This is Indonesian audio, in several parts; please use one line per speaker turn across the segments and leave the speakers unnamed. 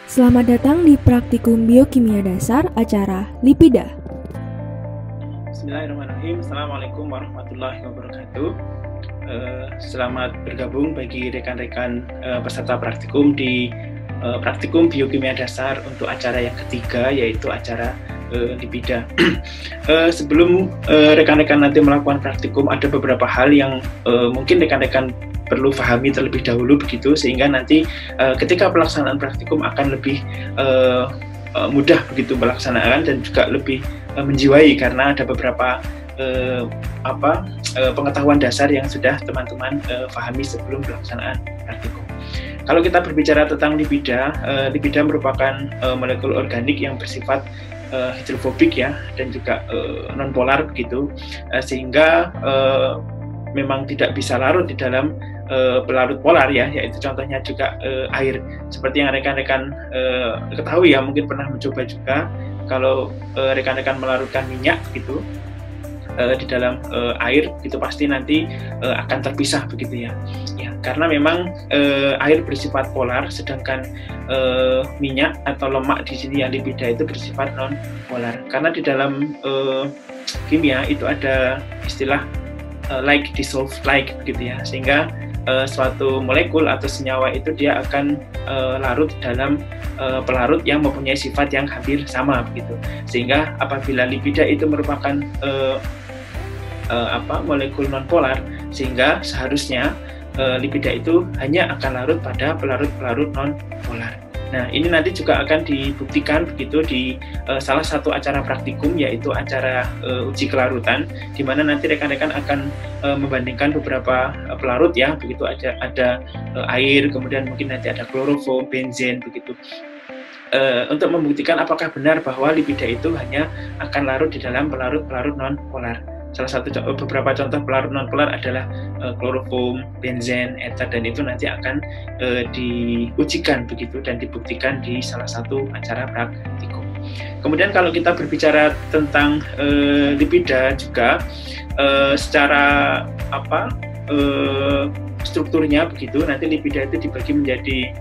Selamat datang di Praktikum Biokimia Dasar acara Lipida.
Bismillahirrahmanirrahim. Assalamualaikum warahmatullahi wabarakatuh. Selamat bergabung bagi rekan-rekan peserta praktikum di Praktikum Biokimia Dasar untuk acara yang ketiga, yaitu acara Lipida. Sebelum rekan-rekan nanti melakukan praktikum, ada beberapa hal yang mungkin rekan-rekan perlu pahami terlebih dahulu begitu, sehingga nanti ketika pelaksanaan praktikum akan lebih mudah begitu melaksanakan dan juga lebih menjiwai, karena ada beberapa pengetahuan dasar yang sudah teman-teman pahami sebelum pelaksanaan praktikum. Kalau kita berbicara tentang lipida, lipida merupakan molekul organik yang bersifat hidrofobik ya, dan juga nonpolar begitu, sehingga memang tidak bisa larut di dalam pelarut polar ya, yaitu contohnya juga air. Seperti yang rekan-rekan ketahui ya, mungkin pernah mencoba juga, kalau rekan-rekan melarutkan minyak gitu di dalam air, itu pasti nanti akan terpisah begitu ya. Karena memang air bersifat polar, sedangkan minyak atau lemak di sini yang lipida itu bersifat non polar. Karena di dalam kimia itu ada istilah like dissolve like begitu ya, sehingga suatu molekul atau senyawa itu dia akan larut dalam pelarut yang mempunyai sifat yang hampir sama begitu, sehingga apabila lipida itu merupakan molekul nonpolar, sehingga seharusnya lipida itu hanya akan larut pada pelarut-pelarut nonpolar. Nah, ini nanti juga akan dibuktikan begitu di salah satu acara praktikum, yaitu acara uji kelarutan, di mana nanti rekan-rekan akan membandingkan beberapa pelarut ya, begitu ada air, kemudian mungkin nanti ada kloroform, benzen begitu, untuk membuktikan apakah benar bahwa lipida itu hanya akan larut di dalam pelarut-pelarut non-polar. Beberapa contoh pelarut non-polar adalah kloroform, benzen, ether, dan itu nanti akan diujikan begitu dan dibuktikan di salah satu acara praktikum. Kemudian kalau kita berbicara tentang lipida juga secara strukturnya begitu, nanti lipida itu dibagi menjadi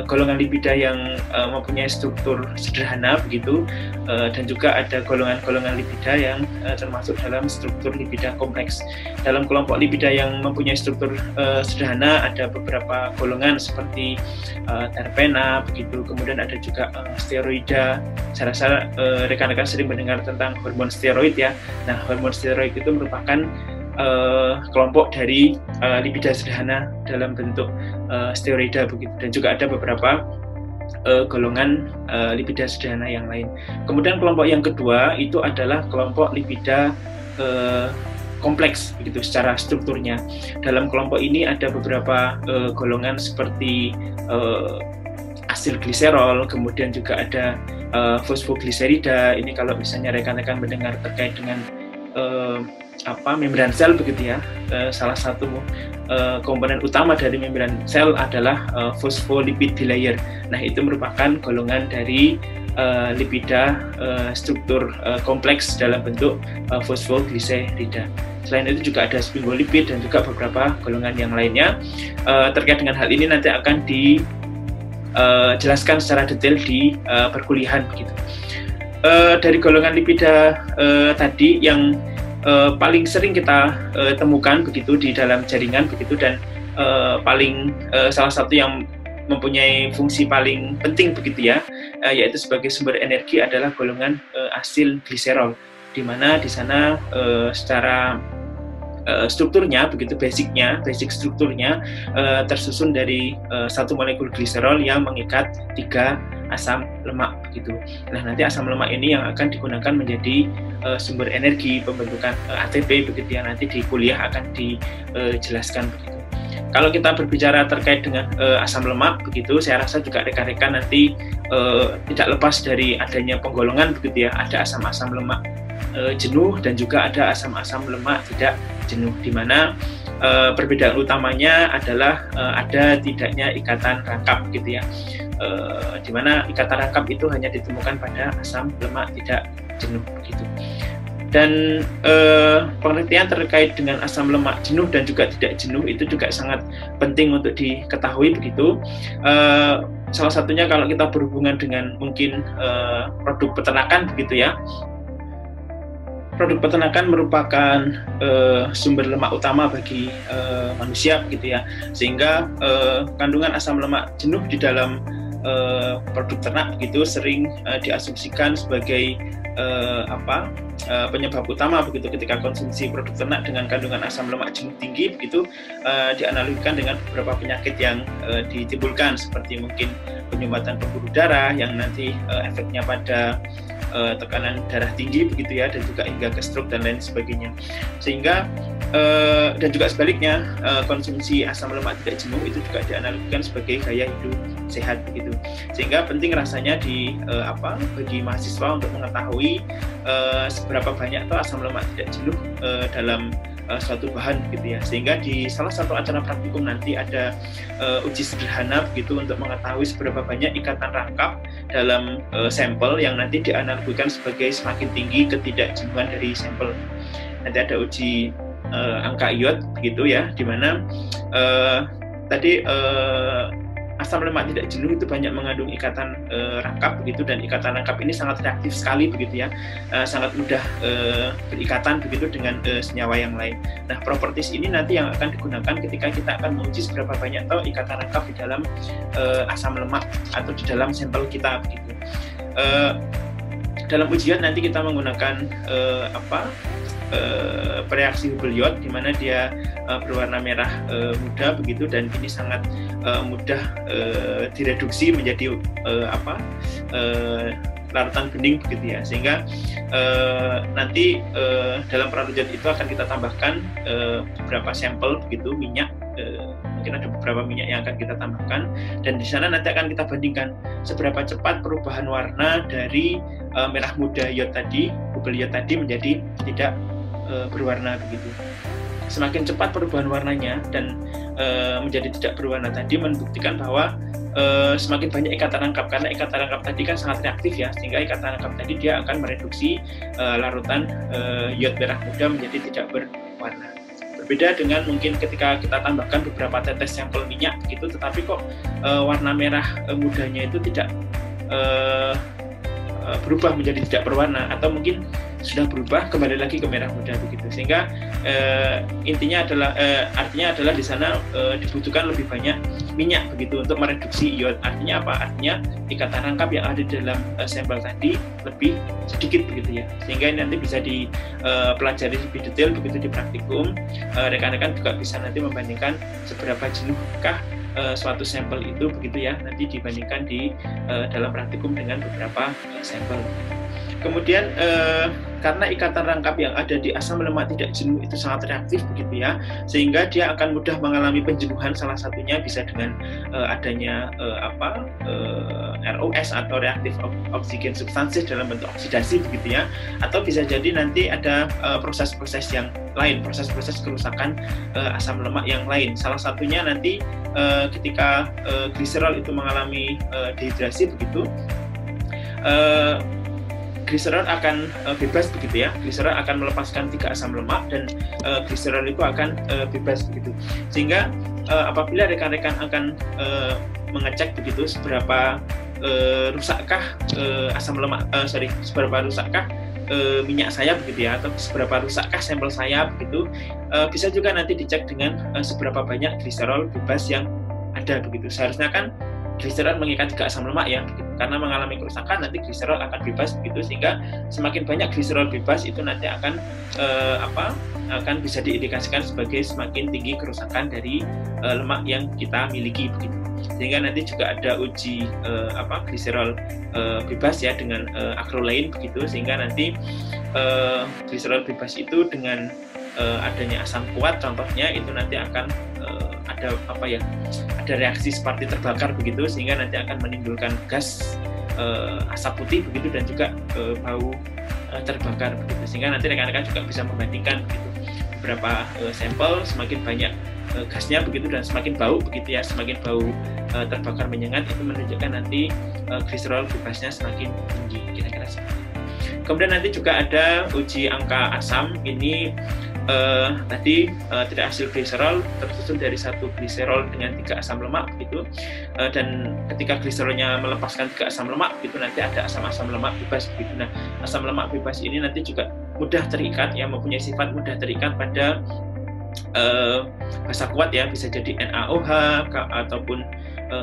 golongan lipida yang mempunyai struktur sederhana begitu, dan juga ada golongan-golongan lipida yang termasuk dalam struktur lipida kompleks. Dalam kelompok lipida yang mempunyai struktur sederhana ada beberapa golongan seperti terpena begitu, kemudian ada juga steroida. Saya rasa rekan-rekan sering mendengar tentang hormon steroid ya. Nah, hormon steroid itu merupakan kelompok dari lipida sederhana dalam bentuk steroida begitu, dan juga ada beberapa golongan lipida sederhana yang lain. Kemudian kelompok yang kedua itu adalah kelompok lipida kompleks begitu secara strukturnya. Dalam kelompok ini ada beberapa golongan seperti asilgliserol, kemudian juga ada fosfogliserida. Ini kalau misalnya rekan-rekan mendengar terkait dengan membran sel begitu ya, salah satu komponen utama dari membran sel adalah phospholipid bilayer. Nah, itu merupakan golongan dari lipida struktur kompleks dalam bentuk fosfogliserida. Selain itu juga ada sphingolipid dan juga beberapa golongan yang lainnya. Terkait dengan hal ini nanti akan dijelaskan secara detail di perkuliahan begitu. Dari golongan lipida tadi yang paling sering kita temukan begitu di dalam jaringan begitu, dan salah satu yang mempunyai fungsi paling penting begitu ya, yaitu sebagai sumber energi adalah golongan asilgliserol, di mana di sana secara strukturnya begitu, basic strukturnya tersusun dari satu molekul gliserol yang mengikat 3 asam lemak begitu. Nah, nanti asam lemak ini yang akan digunakan menjadi sumber energi pembentukan ATP begitu ya, nanti di kuliah akan dijelaskan begitu. Kalau kita berbicara terkait dengan asam lemak begitu, saya rasa juga rekan-rekan nanti tidak lepas dari adanya penggolongan begitu ya, ada asam-asam lemak jenuh dan juga ada asam-asam lemak tidak jenuh, di mana perbedaan utamanya adalah ada tidaknya ikatan rangkap gitu ya, di mana ikatan rangkap itu hanya ditemukan pada asam lemak tidak jenuh gitu. Dan pengertian terkait dengan asam lemak jenuh dan juga tidak jenuh itu juga sangat penting untuk diketahui begitu. Salah satunya kalau kita berhubungan dengan mungkin produk peternakan begitu ya. Produk peternakan merupakan sumber lemak utama bagi manusia begitu ya. Sehingga kandungan asam lemak jenuh di dalam produk ternak begitu sering diasumsikan sebagai penyebab utama begitu ketika konsumsi produk ternak dengan kandungan asam lemak jenuh tinggi begitu dianalogikan dengan beberapa penyakit yang ditimbulkan seperti mungkin penyumbatan pembuluh darah yang nanti efeknya pada tekanan darah tinggi begitu ya, dan juga hingga ke stroke dan lain sebagainya. Sehingga dan juga sebaliknya konsumsi asam lemak tidak jenuh itu juga dianalogikan sebagai gaya hidup sehat begitu. Sehingga penting rasanya bagi mahasiswa untuk mengetahui seberapa banyak atau asam lemak tidak jenuh dalam suatu bahan gitu ya. Sehingga di salah satu acara praktikum nanti ada uji sederhana begitu untuk mengetahui seberapa banyak ikatan rangkap dalam sampel yang nanti dianalogikan sebagai semakin tinggi ketidakjenuhan dari sampel. Nanti ada uji angka iod begitu ya, di mana tadi asam lemak tidak jenuh itu banyak mengandung ikatan rangkap begitu, dan ikatan rangkap ini sangat reaktif sekali begitu ya, sangat mudah berikatan begitu dengan senyawa yang lain. Nah, properties ini nanti yang akan digunakan ketika kita akan menguji seberapa banyak atau ikatan rangkap di dalam asam lemak atau di dalam sampel kita begitu. Dalam ujian nanti kita menggunakan pereaksi Hubble iod, di mana dia berwarna merah muda begitu, dan ini sangat mudah direduksi menjadi larutan bening begitu ya. Sehingga nanti dalam prarujuk itu akan kita tambahkan beberapa sampel begitu minyak, mungkin ada beberapa minyak yang akan kita tambahkan, dan di sana nanti akan kita bandingkan seberapa cepat perubahan warna dari merah muda iod tadi, Hubble iod tadi, menjadi tidak berwarna begitu. Semakin cepat perubahan warnanya dan menjadi tidak berwarna tadi membuktikan bahwa semakin banyak ikatan rangkap, karena ikatan rangkap tadi kan sangat reaktif ya, sehingga ikatan rangkap tadi dia akan mereduksi larutan iod merah muda menjadi tidak berwarna. Berbeda dengan mungkin ketika kita tambahkan beberapa tetes sampel minyak gitu, tetapi kok warna merah mudanya itu tidak berubah menjadi tidak berwarna, atau mungkin sudah berubah kembali lagi ke merah muda begitu. Sehingga artinya adalah di sana dibutuhkan lebih banyak minyak begitu untuk mereduksi iod. Artinya apa? Artinya ikatan rangkap yang ada di dalam sampel tadi lebih sedikit begitu ya. Sehingga ini nanti bisa dipelajari lebih detail begitu di praktikum. Rekan-rekan juga bisa nanti membandingkan seberapa jenuhkah suatu sampel itu begitu ya, nanti dibandingkan di dalam praktikum dengan beberapa sampel. Kemudian karena ikatan rangkap yang ada di asam lemak tidak jenuh itu sangat reaktif begitu ya, sehingga dia akan mudah mengalami penjenuhan. Salah satunya bisa dengan adanya ROS atau reaktif oksigen substansis dalam bentuk oksidasi begitu ya, atau bisa jadi nanti ada proses-proses yang lain, proses-proses kerusakan asam lemak yang lain. Salah satunya nanti ketika gliserol itu mengalami dehidrasi begitu, gliserol akan bebas begitu ya. Gliserol akan melepaskan 3 asam lemak, dan gliserol itu akan bebas begitu. Sehingga apabila rekan-rekan akan mengecek begitu seberapa rusakkah seberapa rusakkah minyak saya begitu ya, atau seberapa rusakkah sampel saya begitu, bisa juga nanti dicek dengan seberapa banyak gliserol bebas yang ada begitu. Seharusnya kan gliserol mengikat 3 asam lemak ya begitu. Karena mengalami kerusakan nanti gliserol akan bebas begitu, sehingga semakin banyak gliserol bebas itu nanti akan akan bisa diindikasikan sebagai semakin tinggi kerusakan dari lemak yang kita miliki begitu. Sehingga nanti juga ada uji gliserol bebas ya dengan acrolein begitu, sehingga nanti gliserol bebas itu dengan adanya asam kuat contohnya itu nanti akan ada reaksi seperti terbakar begitu, sehingga nanti akan menimbulkan gas asap putih begitu, dan juga bau terbakar begitu. Sehingga nanti rekan-rekan juga bisa membandingkan begitu beberapa sampel, semakin banyak gasnya begitu dan semakin bau begitu ya, semakin bau terbakar menyengat, itu menunjukkan nanti gliserol bebasnya semakin tinggi, kira-kira seperti itu. Kemudian nanti juga ada uji angka asam. Ini tadi tidak hasil gliserol tersusun dari 1 gliserol dengan 3 asam lemak begitu, dan ketika gliserolnya melepaskan 3 asam lemak begitu, nanti ada asam-asam lemak bebas begitu. Nah, asam lemak bebas ini nanti juga mudah terikat, yang mempunyai sifat mudah terikat pada basa kuat ya, bisa jadi NaOH ataupun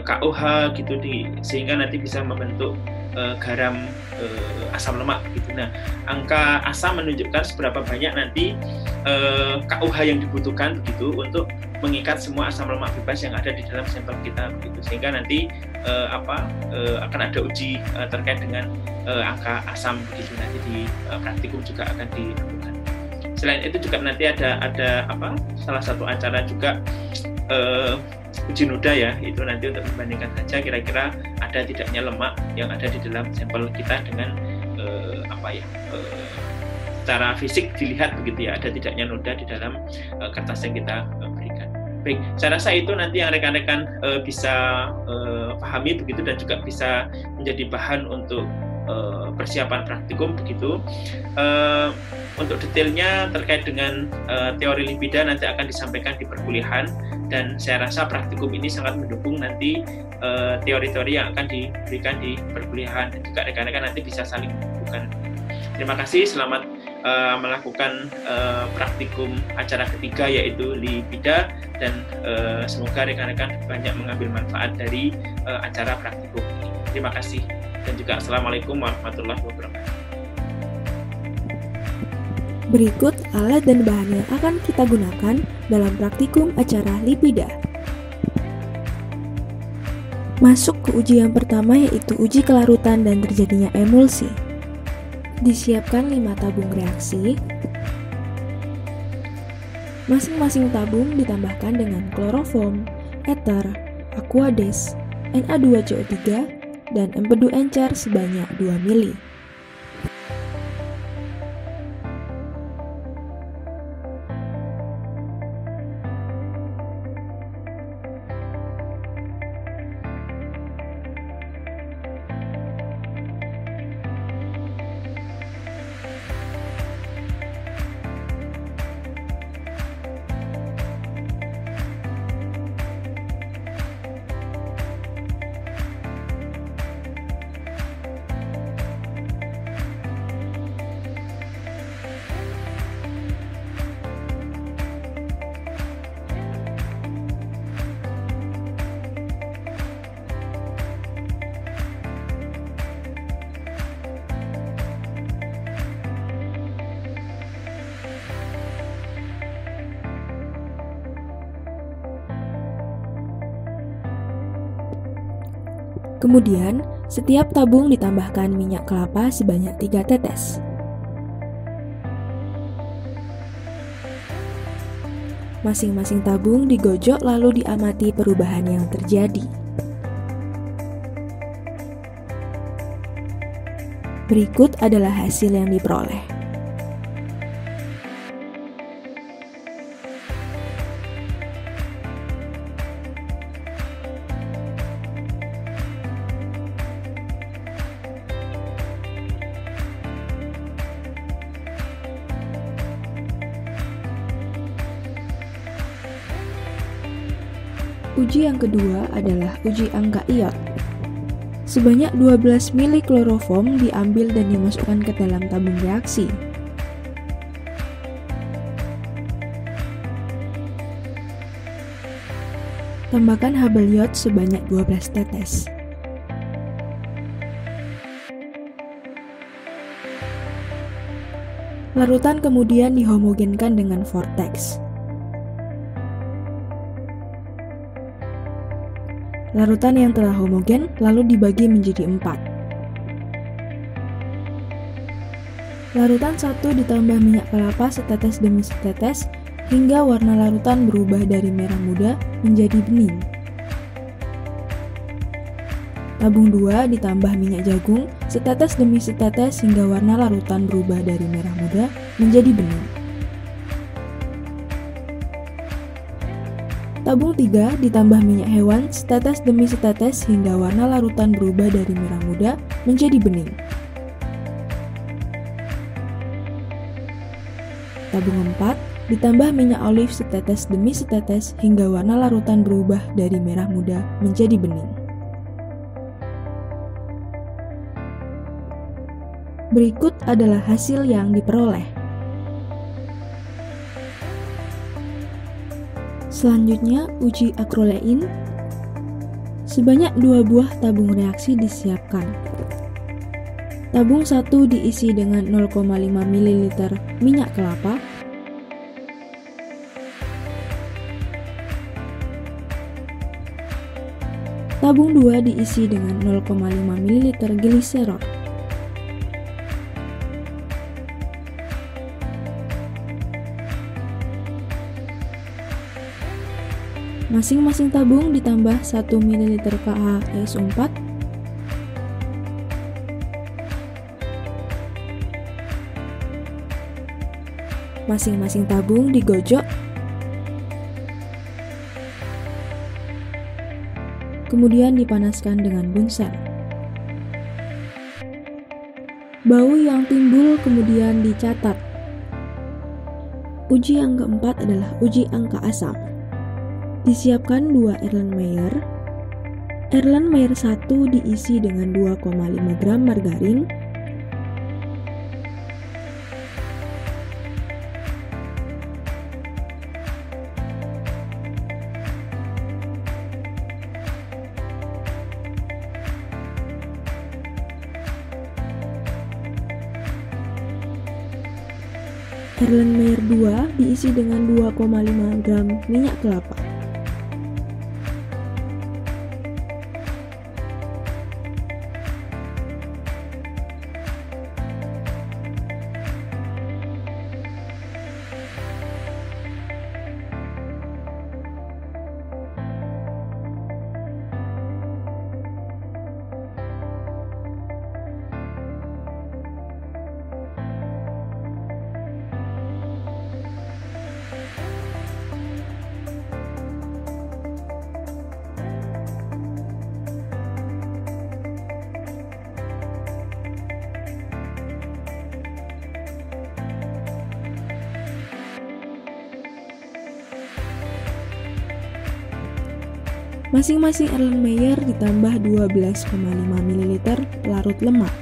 KOH gitu, sehingga nanti bisa membentuk garam asam lemak gitu. Nah, angka asam menunjukkan seberapa banyak nanti KOH yang dibutuhkan begitu untuk mengikat semua asam lemak bebas yang ada di dalam sampel kita begitu, sehingga nanti akan ada uji terkait dengan angka asam begitu, nanti di praktikum juga akan dilakukan. Selain itu juga nanti ada salah satu acara juga uji noda ya, itu nanti untuk membandingkan saja kira-kira ada tidaknya lemak yang ada di dalam sampel kita dengan secara fisik dilihat begitu ya, ada tidaknya noda di dalam kertas yang kita berikan. Baik, saya rasa itu nanti yang rekan-rekan bisa pahami begitu, dan juga bisa menjadi bahan untuk persiapan praktikum begitu. Untuk detailnya terkait dengan teori lipida nanti akan disampaikan di perkuliahan, dan saya rasa praktikum ini sangat mendukung nanti teori-teori yang akan diberikan di perkuliahan, dan juga rekan-rekan nanti bisa saling mendukung. Terima kasih, selamat melakukan praktikum acara ketiga yaitu lipida, dan semoga rekan-rekan banyak mengambil manfaat dari acara praktikum ini. Terima kasih, dan juga assalamualaikum warahmatullahi wabarakatuh.
Berikut alat dan bahan yang akan kita gunakan dalam praktikum acara lipida. Masuk ke uji yang pertama, yaitu uji kelarutan dan terjadinya emulsi. Disiapkan 5 tabung reaksi. Masing-masing tabung ditambahkan dengan kloroform, ether, aquades, Na2CO3, dan empedu encer sebanyak 2 mili. Kemudian, setiap tabung ditambahkan minyak kelapa sebanyak 3 tetes. Masing-masing tabung digojok lalu diamati perubahan yang terjadi. Berikut adalah hasil yang diperoleh. Uji yang kedua adalah uji angka iot. Sebanyak 12 mili kloroform diambil dan dimasukkan ke dalam tabung reaksi. Tambahkan Hubble iod sebanyak 12 tetes. Larutan kemudian dihomogenkan dengan vortex. Larutan yang telah homogen lalu dibagi menjadi 4. Larutan 1 ditambah minyak kelapa setetes demi setetes hingga warna larutan berubah dari merah muda menjadi bening. Tabung 2 ditambah minyak jagung setetes demi setetes hingga warna larutan berubah dari merah muda menjadi bening. Tabung 3 ditambah minyak hewan setetes demi setetes hingga warna larutan berubah dari merah muda menjadi bening. Tabung 4, ditambah minyak olive setetes demi setetes hingga warna larutan berubah dari merah muda menjadi bening. Berikut adalah hasil yang diperoleh. Selanjutnya, uji akrolein. Sebanyak 2 buah tabung reaksi disiapkan. Tabung 1 diisi dengan 0,5 ml minyak kelapa, tabung 2 diisi dengan 0,5 ml gliserol. Masing-masing tabung ditambah 1 ml KaSO4, masing-masing tabung digojok, kemudian dipanaskan dengan bunsen. Bau yang timbul kemudian dicatat. Uji yang keempat adalah uji angka asam. Disiapkan 2 Erlenmeyer. Erlenmeyer 1 diisi dengan 2,5 gram margarin, Erlenmeyer 2 diisi dengan 2,5 gram minyak kelapa. Masing-masing Erlenmeyer ditambah 12,5 ml larut lemak.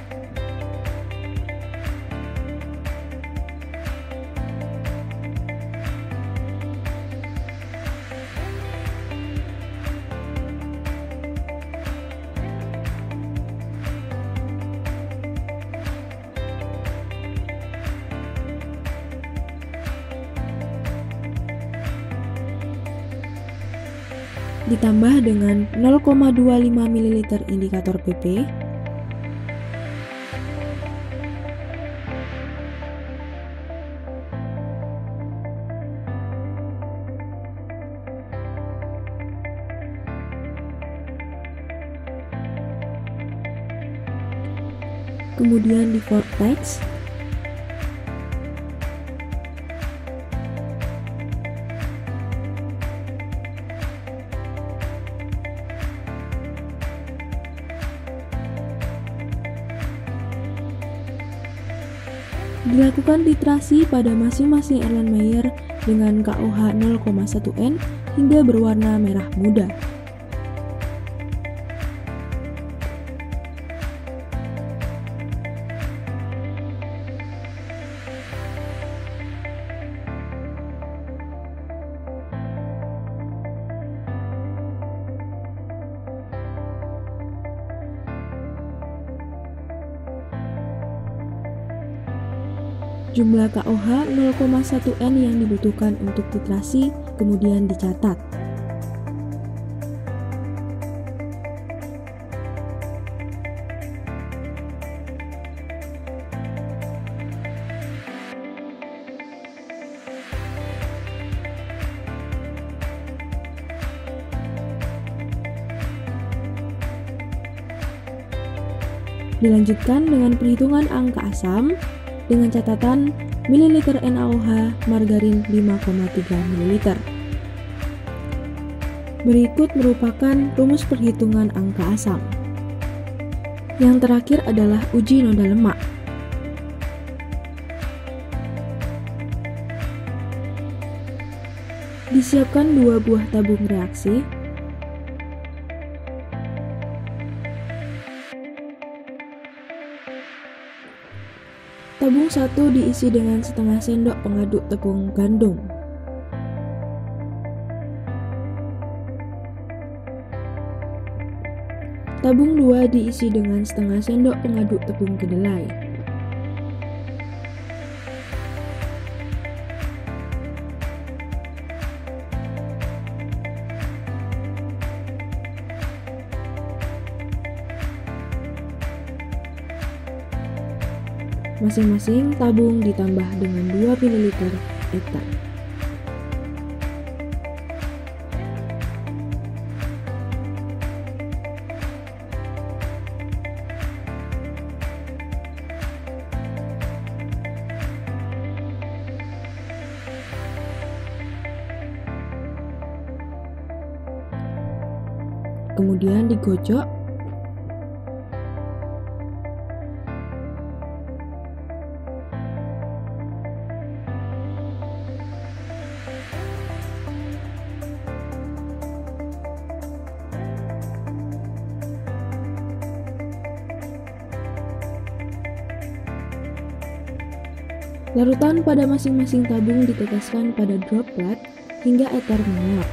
Ditambah dengan 0,25 ml indikator PP, kemudian di vortex, dilakukan titrasi pada masing-masing Erlenmeyer dengan KOH 0,1 N hingga berwarna merah muda. Jumlah KOH 0,1 N yang dibutuhkan untuk titrasi kemudian dicatat. Dilanjutkan dengan perhitungan angka asam dengan catatan mililiter NaOH margarin 5,3 ml. Berikut merupakan rumus perhitungan angka asam. Yang terakhir adalah uji noda lemak. Disiapkan 2 buah tabung reaksi. Tabung 1 diisi dengan setengah sendok pengaduk tepung gandum. Tabung 2 diisi dengan setengah sendok pengaduk tepung kedelai. Masing-masing tabung ditambah dengan 2 ml etan. Kemudian digocok. Larutan pada masing-masing tabung diteteskan pada droplet hingga eter menguap.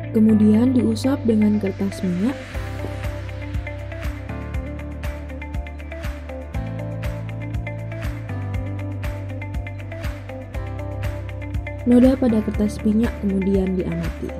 Kemudian diusap dengan kertas minyak. Noda pada kertas minyak kemudian diamati.